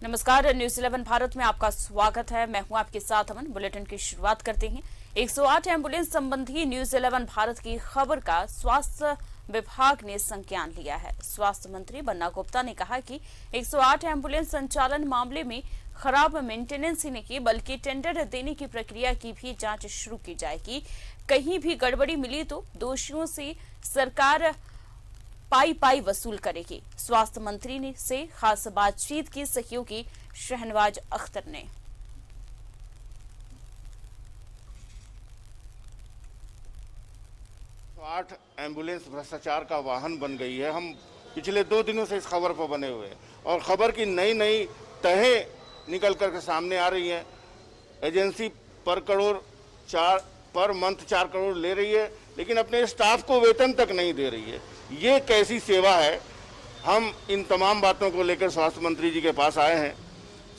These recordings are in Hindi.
नमस्कार, न्यूज़ 11 भारत में आपका स्वागत है। मैं हूं आपके साथ अमन। बुलेटिन की शुरुआत करते हैं। 108 एम्बुलेंस संबंधी न्यूज़ 11 भारत की खबर का स्वास्थ्य विभाग ने संज्ञान लिया है। स्वास्थ्य मंत्री बन्ना गुप्ता ने कहा कि 108 एम्बुलेंस संचालन मामले में खराब मेंटेनेंस ही नहीं बल्कि टेंडर देने की प्रक्रिया की भी जांच शुरू की जाएगी। कहीं भी गड़बड़ी मिली तो दोषियों से सरकार पाई वसूल करेगी। स्वास्थ्य मंत्री ने से खास बातचीत की सहयोगी शहनवाज अख्तर ने। 8 एम्बुलेंस भ्रष्टाचार का वाहन बन गई है। हम पिछले 2 दिनों से इस खबर पर बने हुए हैं और खबर की नई नई तहें निकल कर के सामने आ रही हैं। एजेंसी पर मंथ 4 करोड़ ले रही है, लेकिन अपने स्टाफ को वेतन तक नहीं दे रही है। ये कैसी सेवा है? हम इन तमाम बातों को लेकर स्वास्थ्य मंत्री जी के पास आए हैं।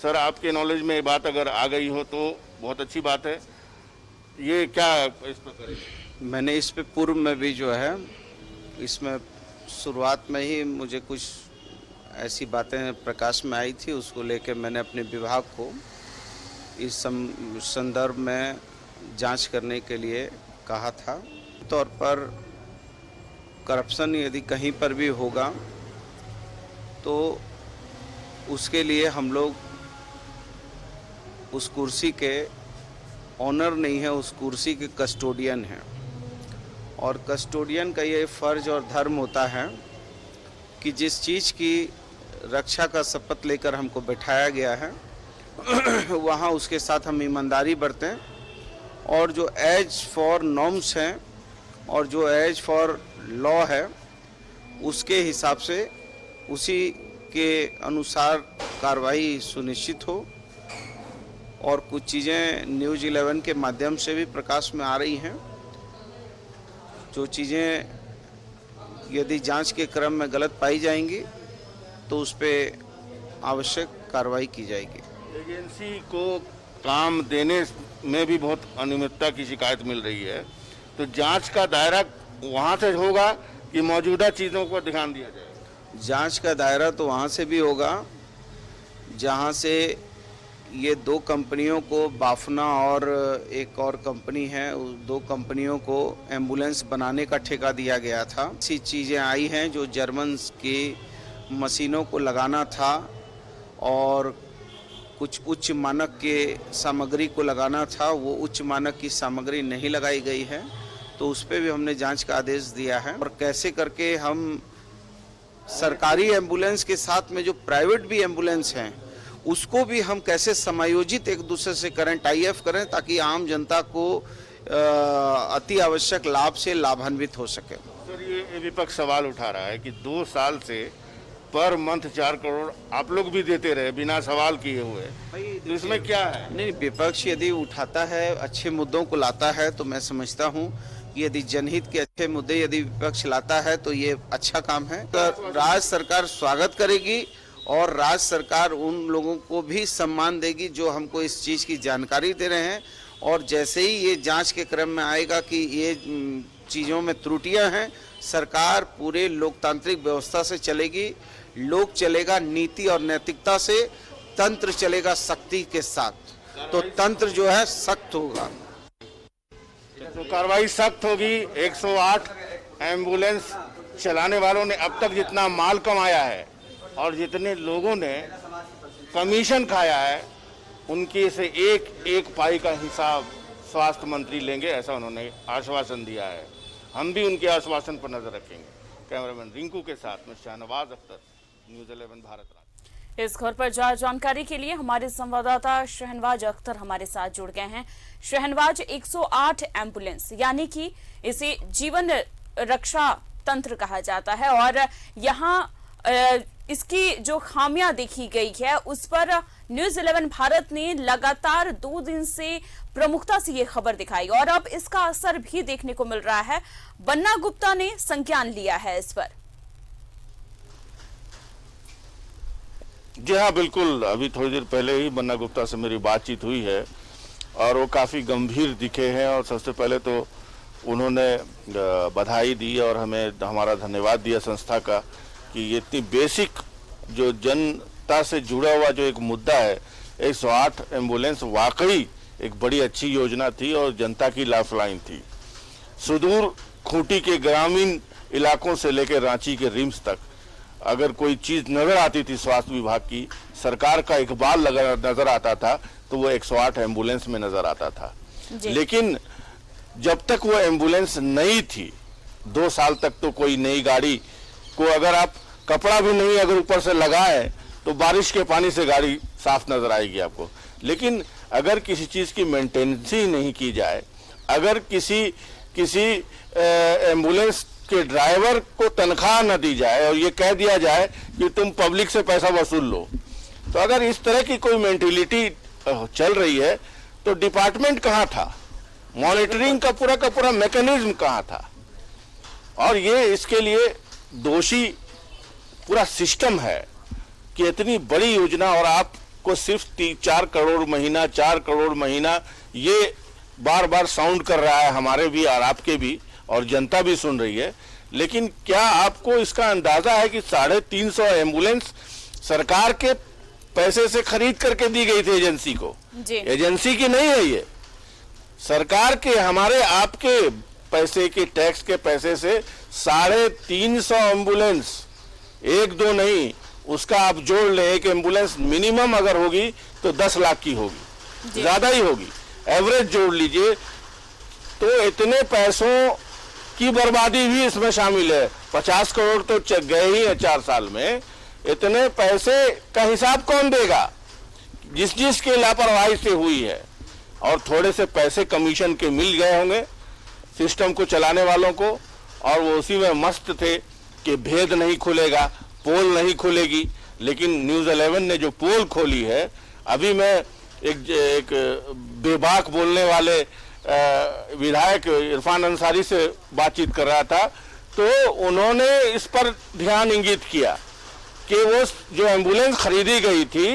सर, आपके नॉलेज में ये बात अगर आ गई हो तो बहुत अच्छी बात है। ये क्या इस पर करें? मैंने इस पे पूर्व में भी जो है इसमें शुरुआत में ही मुझे कुछ ऐसी बातें प्रकाश में आई थी, उसको लेकर मैंने अपने विभाग को इस संदर्भ में जांच करने के लिए कहा था। तौर पर करप्शन यदि कहीं पर भी होगा तो उसके लिए हम लोग उस कुर्सी के ऑनर नहीं है, उस कुर्सी के कस्टोडियन हैं। और कस्टोडियन का ये फर्ज और धर्म होता है कि जिस चीज़ की रक्षा का शपथ लेकर हमको बैठाया गया है वहाँ उसके साथ हम ईमानदारी बरतें और जो एज फॉर नॉर्म्स हैं और जो एज फॉर लॉ है उसके हिसाब से उसी के अनुसार कार्रवाई सुनिश्चित हो। और कुछ चीज़ें न्यूज़ 11 के माध्यम से भी प्रकाश में आ रही हैं। जो चीज़ें यदि जांच के क्रम में गलत पाई जाएंगी तो उस पर आवश्यक कार्रवाई की जाएगी। एजेंसी को काम देने में भी बहुत अनियमितता की शिकायत मिल रही है, तो जांच का दायरा वहां से होगा कि मौजूदा चीज़ों पर ध्यान दिया जाएगा? जांच का दायरा तो वहां से भी होगा जहां से ये 2 कंपनियों को, बाफना और एक और कंपनी है, उस 2 कंपनियों को एम्बुलेंस बनाने का ठेका दिया गया था। ऐसी चीज़ें आई हैं जो जर्मन की मशीनों को लगाना था और कुछ उच्च मानक के सामग्री को लगाना था, वो उच्च मानक की सामग्री नहीं लगाई गई है, तो उस पर भी हमने जांच का आदेश दिया है। और कैसे करके हम सरकारी एम्बुलेंस के साथ में जो प्राइवेट भी एम्बुलेंस हैं उसको भी हम कैसे समायोजित एक दूसरे से करें, टाई अप करें, ताकि आम जनता को अति आवश्यक लाभ से लाभान्वित हो सके। सर, ये विपक्ष सवाल उठा रहा है कि 2 साल से पर मंथ 4 करोड़ आप लोग भी देते रहे बिना सवाल किए हुए, तो इसमें क्या है? नहीं, विपक्ष यदि उठाता है, अच्छे मुद्दों को लाता है तो मैं समझता हूँ कि यदि जनहित के अच्छे मुद्दे यदि विपक्ष लाता है तो ये अच्छा काम है। तो राज्य सरकार स्वागत करेगी और राज्य सरकार उन लोगों को भी सम्मान देगी जो हमको इस चीज़ की जानकारी दे रहे हैं। और जैसे ही ये जांच के क्रम में आएगा कि ये चीज़ों में त्रुटियां हैं, सरकार पूरे लोकतांत्रिक व्यवस्था से चलेगी। लोक चलेगा नीति और नैतिकता से, तंत्र चलेगा शक्ति के साथ। तो तंत्र जो है सख्त होगा, तो कार्रवाई सख्त होगी। 108 एम्बुलेंस चलाने वालों ने अब तक जितना माल कमाया है और जितने लोगों ने कमीशन खाया है उनके से एक पाई का हिसाब स्वास्थ्य मंत्री लेंगे, ऐसा उन्होंने आश्वासन दिया है। हम भी उनके आश्वासन पर नजर रखेंगे। कैमरामैन रिंकू के साथ में शहनवाज अख्तर, न्यूज़ 11 भारत। इस खबर पर ज्यादा जानकारी के लिए हमारे संवाददाता शहनवाज अख्तर हमारे साथ जुड़ गए हैं। शहनवाज, 108 एम्बुलेंस यानी कि इसे जीवन रक्षा तंत्र कहा जाता है और यहाँ इसकी जो खामियां देखी गई है उस पर न्यूज़ 11 भारत ने लगातार 2 दिन से प्रमुखता से ये खबर दिखाई और अब इसका असर भी देखने को मिल रहा है। बन्ना गुप्ता ने संज्ञान लिया है इस पर। जी हाँ, बिल्कुल। अभी थोड़ी देर पहले ही बन्ना गुप्ता से मेरी बातचीत हुई है और वो काफ़ी गंभीर दिखे हैं और सबसे पहले तो उन्होंने बधाई दी और हमें हमारा धन्यवाद दिया संस्था का कि ये इतनी बेसिक जो जन सत्ता से जुड़ा हुआ जो एक मुद्दा है, 108 एम्बुलेंस वाकई एक बड़ी अच्छी योजना थी और जनता की लाइफलाइन थी। सुदूर खूंटी के ग्रामीण इलाकों से लेकर रांची के रिम्स तक अगर कोई चीज नजर आती थी स्वास्थ्य विभाग की, सरकार का इकबाल लगा नजर आता था, तो वो 108 एम्बुलेंस में नजर आता था। लेकिन जब तक वो एम्बुलेंस नई थी, 2 साल तक तो कोई नई गाड़ी को अगर आप कपड़ा भी नहीं अगर ऊपर से लगाए तो बारिश के पानी से गाड़ी साफ नजर आएगी आपको। लेकिन अगर किसी चीज की मेंटेनेंस ही नहीं की जाए, अगर किसी एम्बुलेंस के ड्राइवर को तनख्वाह न दी जाए और ये कह दिया जाए कि तुम पब्लिक से पैसा वसूल लो, तो अगर इस तरह की कोई मेंटेलिटी चल रही है तो डिपार्टमेंट कहाँ था, मॉनिटरिंग का पूरा मैकेनिज्म कहाँ था? और ये इसके लिए दोषी पूरा सिस्टम है कि इतनी बड़ी योजना और आपको सिर्फ 4 करोड़ महीना 4 करोड़ महीना ये बार बार साउंड कर रहा है, हमारे भी और आपके भी, और जनता भी सुन रही है। लेकिन क्या आपको इसका अंदाजा है कि 350 एम्बुलेंस सरकार के पैसे से खरीद करके दी गई थी एजेंसी को? एजेंसी की नहीं है, ये सरकार के हमारे आपके पैसे के टैक्स के पैसे से 350 एम्बुलेंस, 1-2 नहीं, उसका आप जोड़ लें, एक एम्बुलेंस मिनिमम अगर होगी तो 10 लाख की होगी, ज्यादा ही होगी, एवरेज जोड़ लीजिए, तो इतने पैसों की बर्बादी भी इसमें शामिल है। 50 करोड़ तो गए ही है 4 साल में। इतने पैसे का हिसाब कौन देगा? जिसकी लापरवाही से हुई है। और थोड़े से पैसे कमीशन के मिल गए होंगे सिस्टम को चलाने वालों को, और वो उसी में मस्त थे कि भेद नहीं खुलेगा, पोल नहीं खुलेगी। लेकिन न्यूज़ 11 ने जो पोल खोली है, अभी मैं एक बेबाक बोलने वाले विधायक इरफान अंसारी से बातचीत कर रहा था, तो उन्होंने इस पर ध्यान इंगित किया कि वो जो एम्बुलेंस खरीदी गई थी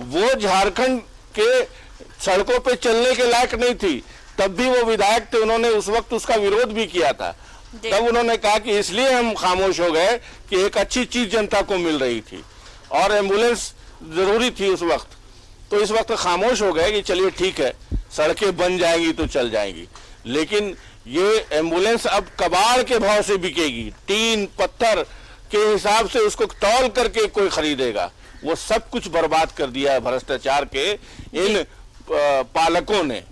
वो झारखंड के सड़कों पे चलने के लायक नहीं थी। तब भी वो विधायक थे, उन्होंने उस वक्त उसका विरोध भी किया था। तब उन्होंने कहा कि इसलिए हम खामोश हो गए कि एक अच्छी चीज जनता को मिल रही थी और एम्बुलेंस जरूरी थी उस वक्त, तो इस वक्त खामोश हो गए कि चलिए ठीक है, सड़कें बन जाएंगी तो चल जाएंगी। लेकिन ये एम्बुलेंस अब कबाड़ के भाव से बिकेगी, टीन पत्थर के हिसाब से उसको तौल करके कोई खरीदेगा। वो सब कुछ बर्बाद कर दिया है भ्रष्टाचार के इन पालकों ने,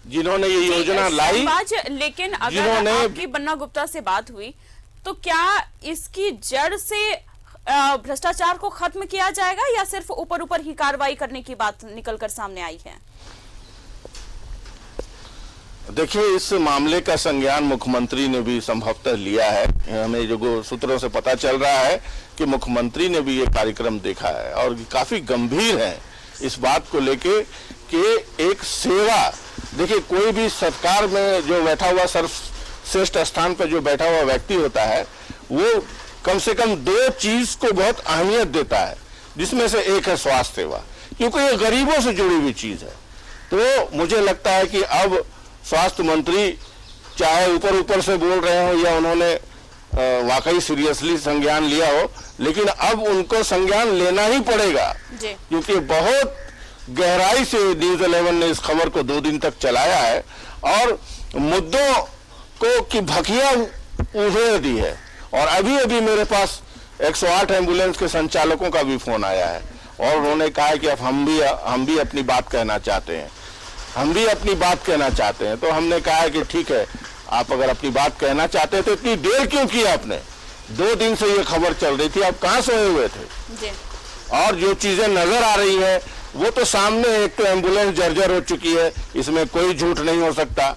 जिन्होंने ये योजना लाई। लेकिन अगर आपकी बन्ना गुप्ता से बात हुई तो क्या इसकी जड़ से भ्रष्टाचार को खत्म किया जाएगा या सिर्फ ऊपर ऊपर ही कार्रवाई करने की बात निकलकर सामने आई है? देखिए, इस मामले का संज्ञान मुख्यमंत्री ने भी संभवतः लिया है। हमें जो सूत्रों से पता चल रहा है कि मुख्यमंत्री ने भी ये कार्यक्रम देखा है और काफी गंभीर है इस बात को लेके कि एक सेवा, देखिए कोई भी सरकार में जो बैठा हुआ सर्वश्रेष्ठ स्थान पर जो बैठा हुआ व्यक्ति होता है वो कम से कम 2 चीज को बहुत अहमियत देता है, जिसमें से एक है स्वास्थ्य सेवा, क्योंकि ये गरीबों से जुड़ी हुई चीज है। तो मुझे लगता है कि अब स्वास्थ्य मंत्री चाहे ऊपर ऊपर से बोल रहे हो या उन्होंने वाकई सीरियसली संज्ञान लिया हो, लेकिन अब उनको संज्ञान लेना ही पड़ेगा, क्योंकि बहुत गहराई से न्यूज़ 11 ने इस खबर को 2 दिन तक चलाया है और मुद्दों को की भकियां उधेड़ दी है। और अभी अभी मेरे पास 108 एम्बुलेंस के संचालकों का भी फोन आया है और उन्होंने कहा है कि अब हम भी अपनी बात कहना चाहते हैं, हम भी अपनी बात कहना चाहते हैं। तो हमने कहा है कि ठीक है, आप अगर अपनी बात कहना चाहते हैं तो इतनी देर क्यों की आपने? 2 दिन से ये खबर चल रही थी, आप कहाँ सोए हुए थे? और जो चीजें नजर आ रही हैं वो तो सामने, एक तो एम्बुलेंस जर्जर हो चुकी है, इसमें कोई झूठ नहीं हो सकता।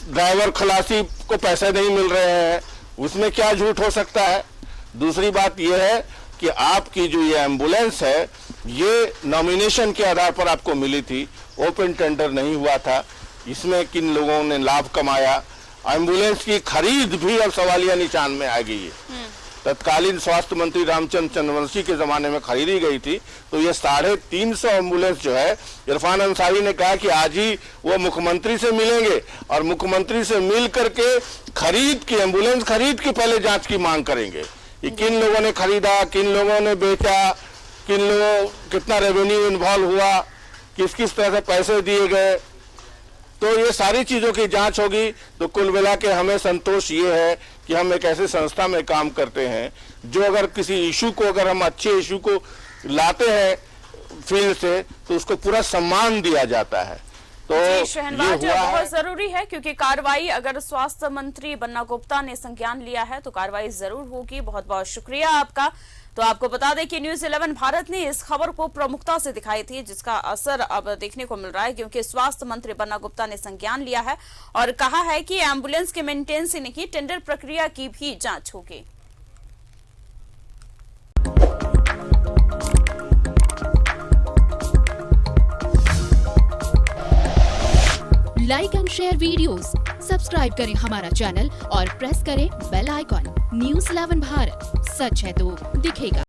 ड्राइवर खलासी को पैसे नहीं मिल रहे हैं, उसमें क्या झूठ हो सकता है? दूसरी बात यह है कि आपकी जो ये एम्बुलेंस है ये नॉमिनेशन के आधार पर आपको मिली थी, ओपन टेंडर नहीं हुआ था। इसमें किन लोगों ने लाभ कमाया? एम्बुलेंस की खरीद भी अब सवालिया निशान में आ गई है। तत्कालीन स्वास्थ्य मंत्री रामचंद्र चंद्रवंशी के जमाने में खरीदी गई थी, तो ये 350 एम्बुलेंस जो है, इरफान अंसारी ने कहा कि आज ही वो मुख्यमंत्री से मिलेंगे और मुख्यमंत्री से मिल करके एम्बुलेंस खरीद की पहले जांच की मांग करेंगे कि किन लोगों ने खरीदा, किन लोगों ने बेचा, किन लोगों कितना रेवेन्यू इन्वॉल्व हुआ, किस किस तरह से पैसे दिए गए, तो ये सारी चीज़ों की जांच होगी। तो कुल मिला के हमें संतोष ये है कि हम एक ऐसे संस्था में काम करते हैं जो अगर किसी इशू को, अगर हम अच्छे इशू को लाते हैं फील्ड से, तो उसको पूरा सम्मान दिया जाता है। तो जी ये शहनवाज, हुआ है। बहुत जरूरी है क्योंकि कार्रवाई अगर स्वास्थ्य मंत्री बन्ना गुप्ता ने संज्ञान लिया है तो कार्रवाई जरूर होगी। बहुत बहुत शुक्रिया आपका। तो आपको बता दें कि न्यूज़ 11 भारत ने इस खबर को प्रमुखता से दिखाई थी, जिसका असर अब देखने को मिल रहा है क्योंकि स्वास्थ्य मंत्री बन्ना गुप्ता ने संज्ञान लिया है और कहा है कि एम्बुलेंस के मेंटेनेंस ही नहीं, टेंडर प्रक्रिया की भी जांच होगी। Like and share videos, subscribe करें हमारा चैनल और प्रेस करें बेल आइकॉन। न्यूज़ 11 भारत, सच है तो दिखेगा।